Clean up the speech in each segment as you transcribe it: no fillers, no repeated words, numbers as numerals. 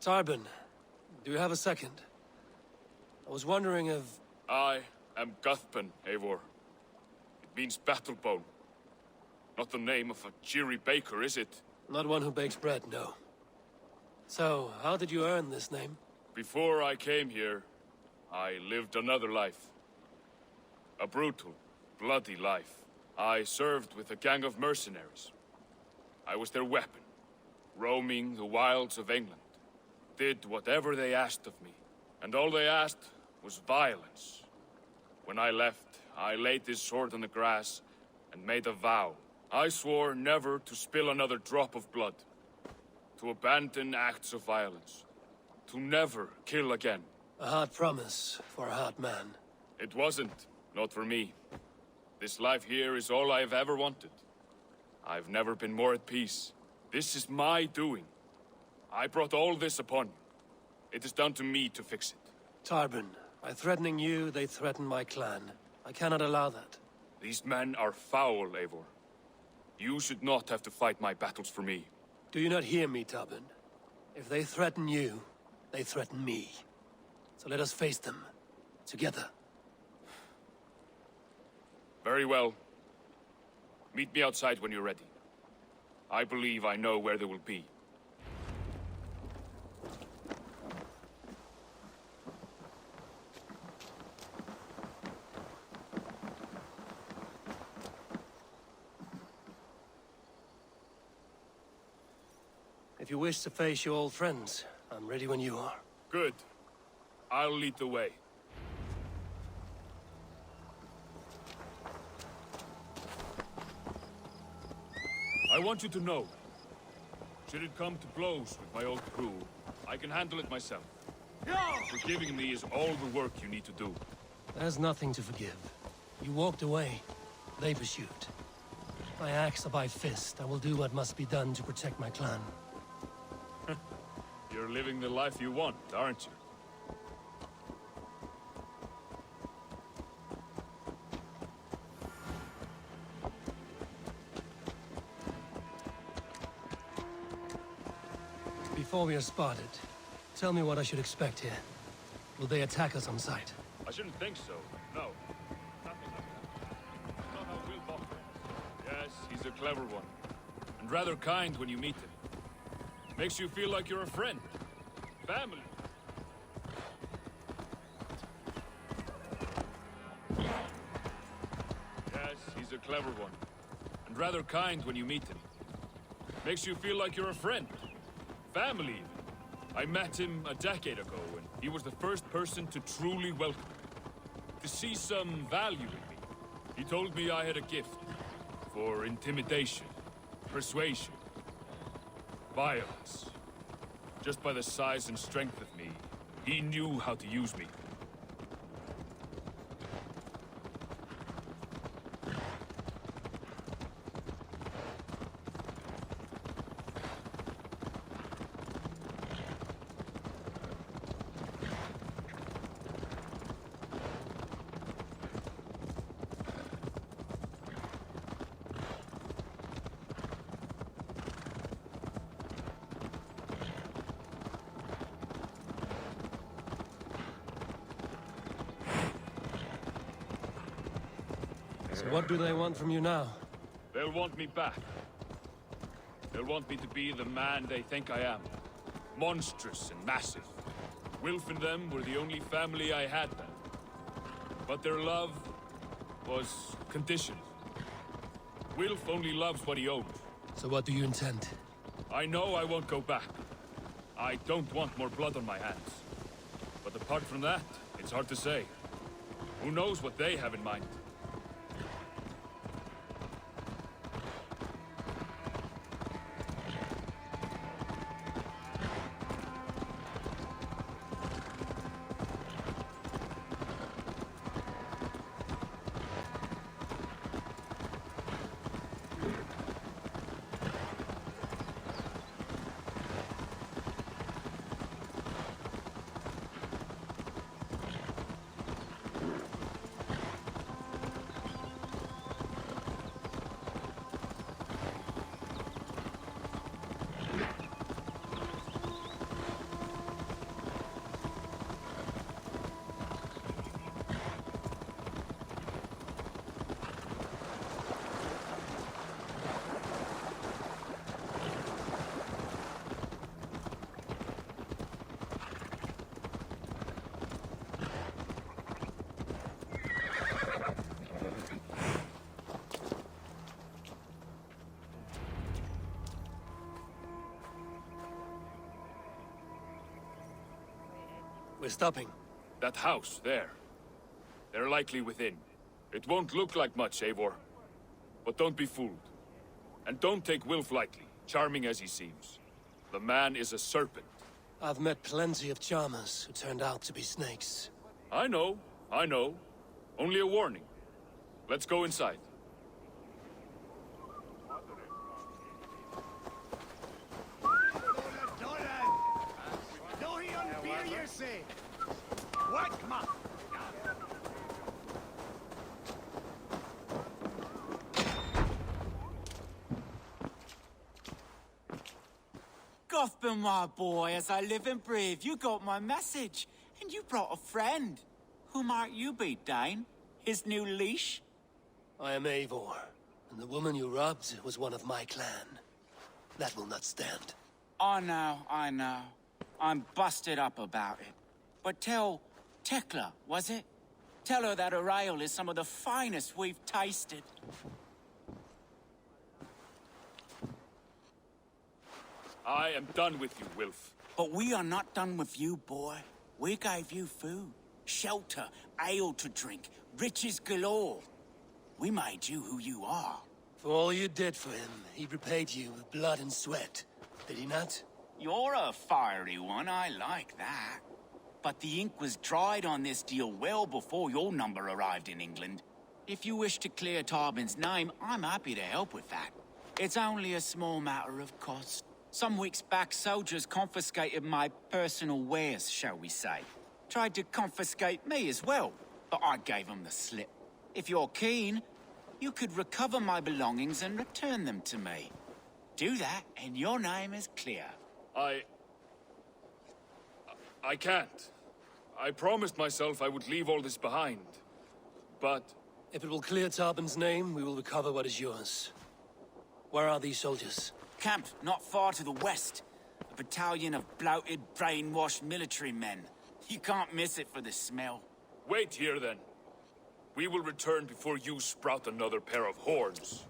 Tarbin, do you have a second? I was wondering if... I am Guthpen, Eivor. It means battlebone. Not the name of a cheery baker, is it? Not one who bakes bread, no. So, how did you earn this name? Before I came here, I lived another life. A brutal, bloody life. I served with a gang of mercenaries. I was their weapon, roaming the wilds of England. Did whatever they asked of me, and all they asked was violence. When I left, I laid this sword on the grass and made a vow. I swore never to spill another drop of blood, to abandon acts of violence, to never kill again. A hard promise for a hard man. It wasn't, not for me. This life here is all I've ever wanted. I've never been more at peace. This is my doing. I brought all this upon you. It is down to me to fix it. Tarbin, by threatening you, they threaten my clan. I cannot allow that. These men are foul, Eivor. You should not have to fight my battles for me. Do you not hear me, Tarbin? If they threaten you, they threaten me. So let us face them. Together. Very well. Meet me outside when you're ready. I believe I know where they will be. If you wish to face your old friends, I'm ready when you are. Good. I'll lead the way. I want you to know, should it come to blows with my old crew, I can handle it myself. Forgiving me is all the work you need to do. There's nothing to forgive. You walked away. They pursued. By axe or by fist, I will do what must be done to protect my clan. You're living the life you want, aren't you? Before we are spotted, tell me what I should expect here. Will they attack us on sight? I shouldn't think so. No. Nothing like that. Not how Will Bother. Yes, he's a clever one. And rather kind when you meet him. Makes you feel like you're a friend. Family. Yes, he's a clever one. And rather kind when you meet him. Makes you feel like you're a friend. Family, even. I met him a decade ago, and he was the first person to truly welcome me. To see some value in me. He told me I had a gift for intimidation, persuasion, violence. Just by the size and strength of me, he knew how to use me. So what do they want from you now? They'll want me back. They'll want me to be the man they think I am. Monstrous and massive. Wilf and them were the only family I had then. But their love was conditioned. Wilf only loves what he owns. So what do you intend? I know I won't go back. I don't want more blood on my hands. But apart from that, it's hard to say. Who knows what they have in mind? We're stopping. That house, there. They're likely within. It won't look like much, Eivor. But don't be fooled. And don't take Wilf lightly, charming as he seems. The man is a serpent. I've met plenty of charmers who turned out to be snakes. I know. Only a warning. Let's go inside. Gotham, my boy, as I live and breathe, you got my message. And you brought a friend. Who might you be, Dane? His new leash? I am Eivor, and the woman you robbed was one of my clan. That will not stand. I know. I'm busted up about it. But tell Tekla, was it? Tell her that her ale is some of the finest we've tasted. I am done with you, Wilf. But we are not done with you, boy. We gave you food, shelter, ale to drink, riches galore. We made you who you are. For all you did for him, he repaid you with blood and sweat. Did he not? You're a fiery one, I like that. But the ink was dried on this deal well before your number arrived in England. If you wish to clear Tarbin's name, I'm happy to help with that. It's only a small matter of cost. Some weeks back, soldiers confiscated my personal wares, shall we say. Tried to confiscate me as well, but I gave them the slip. If you're keen, you could recover my belongings and return them to me. Do that, and your name is clear. I can't. I promised myself I would leave all this behind. But... If it will clear Tarbin's name, we will recover what is yours. Where are these soldiers? Camped not far to the west. A battalion of bloated, brainwashed military men. You can't miss it for the smell. Wait here, then. We will return before you sprout another pair of horns.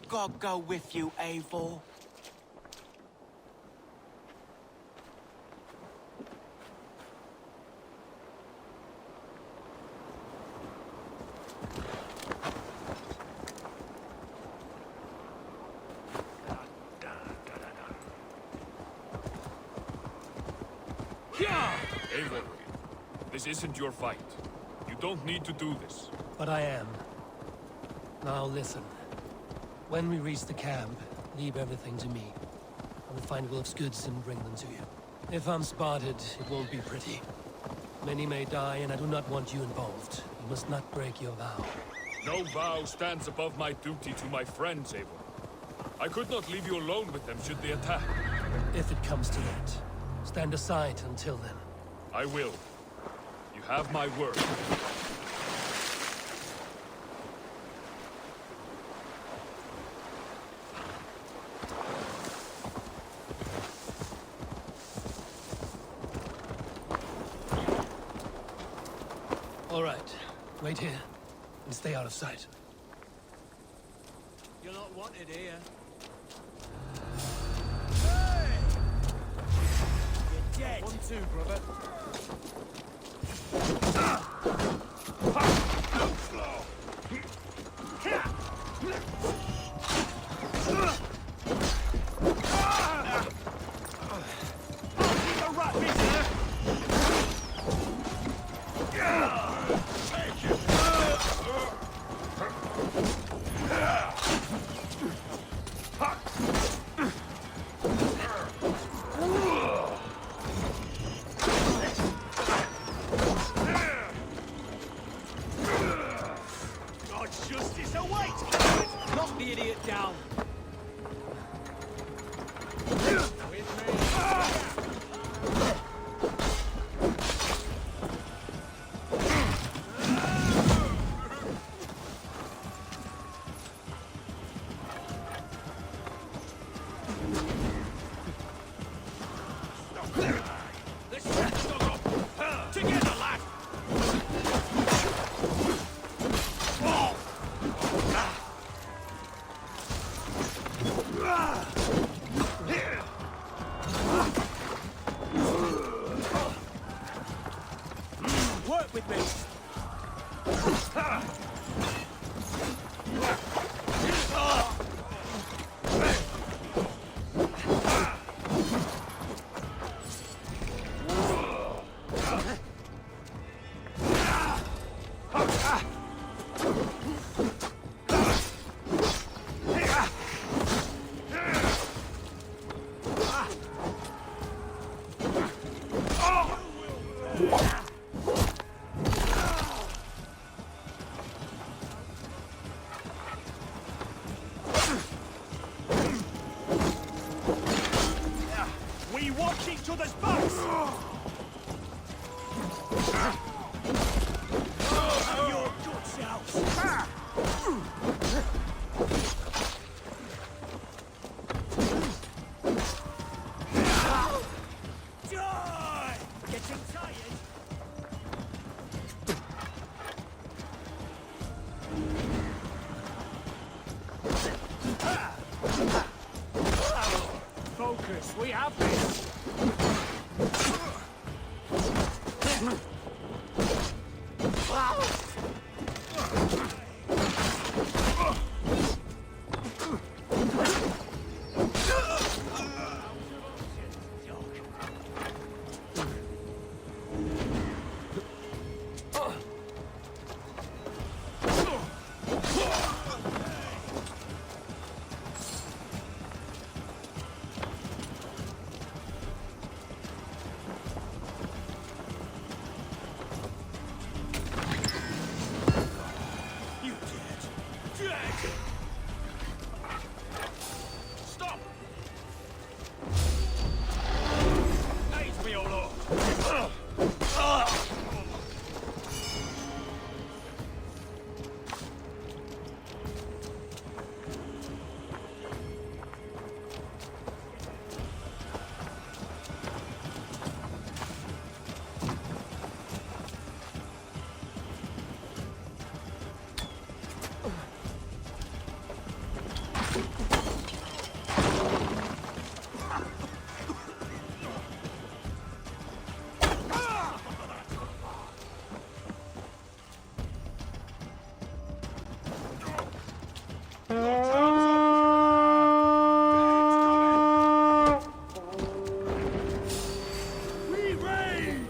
God go with you, Eivor. Eivor, this isn't your fight. You don't need to do this. But I am. Now listen. When we reach the camp, leave everything to me. I will find Wilf's goods and bring them to you. If I'm spotted, it won't be pretty. Many may die, and I do not want you involved. You must not break your vow. No vow stands above my duty to my friends, Eivor. I could not leave you alone with them should they attack. If it comes to that, stand aside until then. I will. You have my word. All right. Wait here and stay out of sight. You're not wanted here. Dead. 1-2, brother. We watch each other's backs! Your guts out! Die! Getting tired? Focus, we have this! Stop! Aid me, O Lord! We raid!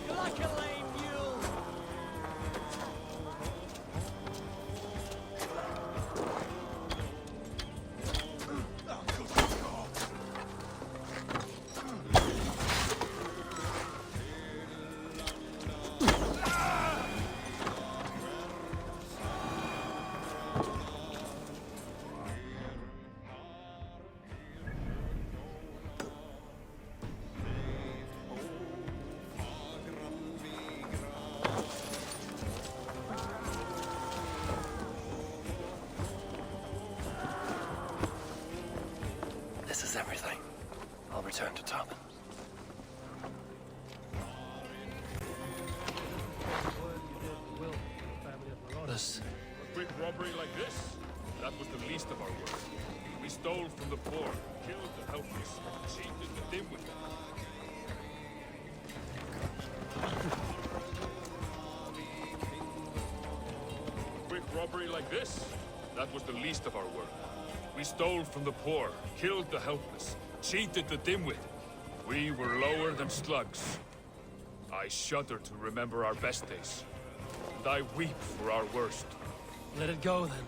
You're like a lame mule! This is everything. I'll return to Tarvin. A quick robbery like this? That was the least of our work. We stole from the poor, killed the helpless, cheated the dimwit. Quick robbery like this? That was the least of our work. We stole from the poor, killed the helpless, cheated the dimwit. We were lower than slugs. I shudder to remember our best days. And I weep for our worst. Let it go, then.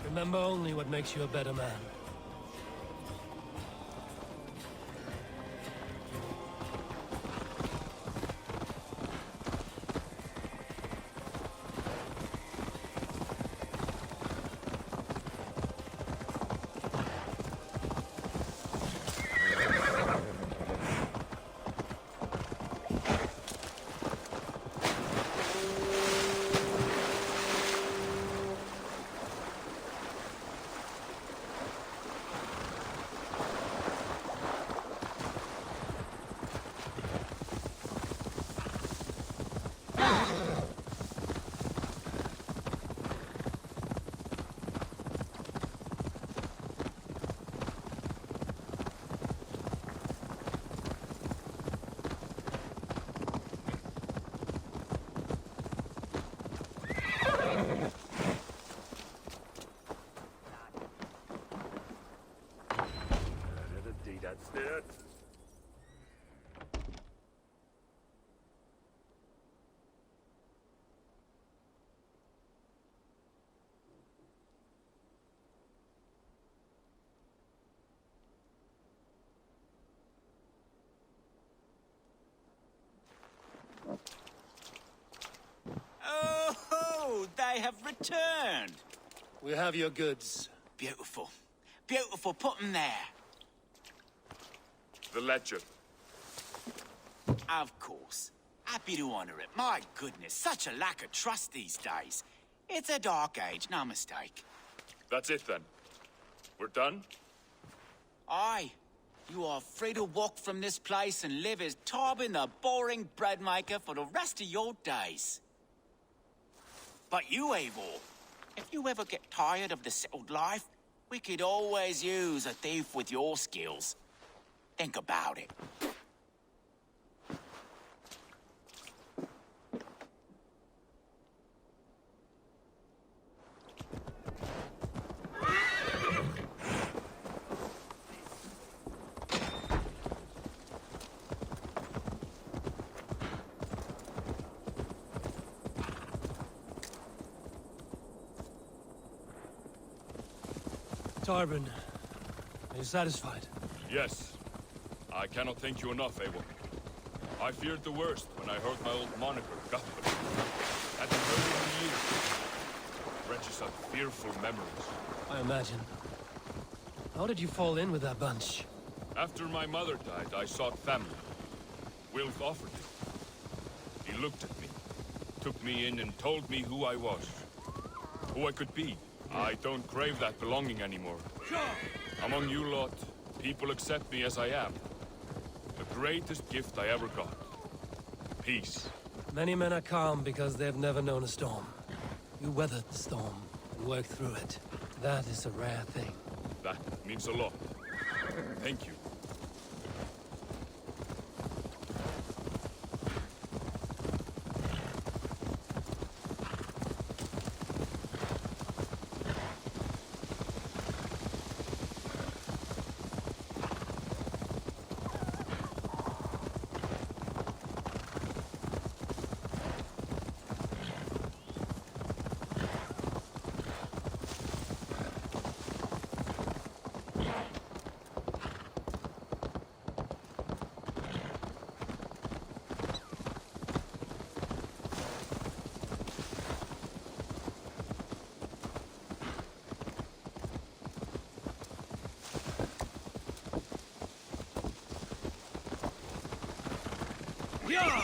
Remember only what makes you a better man. That's it. have returned. We have your goods. Beautiful. Beautiful. Put them there. The ledger. Of course. Happy to honor it. My goodness, such a lack of trust these days. It's a dark age, no mistake. That's it then. We're done? Aye. You are free to walk from this place and live as Tarbin the boring bread maker for the rest of your days. But you, Eivor, if you ever get tired of the settled life, we could always use a thief with your skills. Think about it. Tarbin, are you satisfied? Yes. I cannot thank you enough, Eivor. I feared the worst when I heard my old moniker, Guthrie. Hadn't heard it in years. Wrenches up fearful memories. I imagine. How did you fall in with that bunch? After my mother died, I sought family. Wilf offered it. He looked at me, took me in and told me who I was. Who I could be. I don't crave that belonging anymore. Among you lot, people accept me as I am. The greatest gift I ever got. Peace. Many men are calm because they've never known a storm. You weathered the storm and worked through it. That is a rare thing. That means a lot. Thank you. Yeah!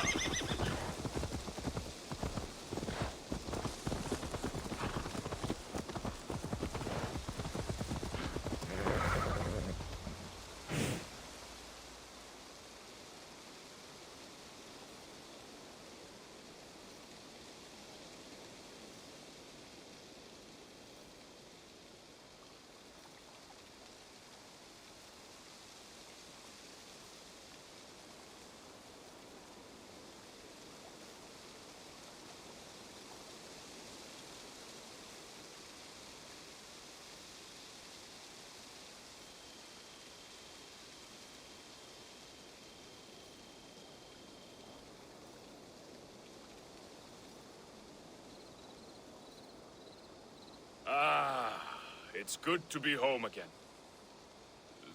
It's good to be home again.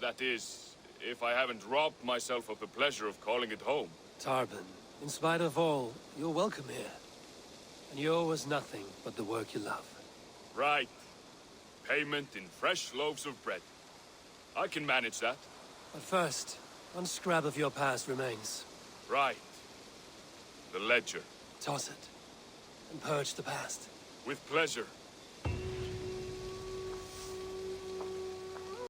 That is, if I haven't robbed myself of the pleasure of calling it home. Tarbin, in spite of all, you're welcome here. And you owe us nothing but the work you love. Right. Payment in fresh loaves of bread. I can manage that. But first, one scrap of your past remains. Right. The ledger. Toss it, and purge the past. With pleasure.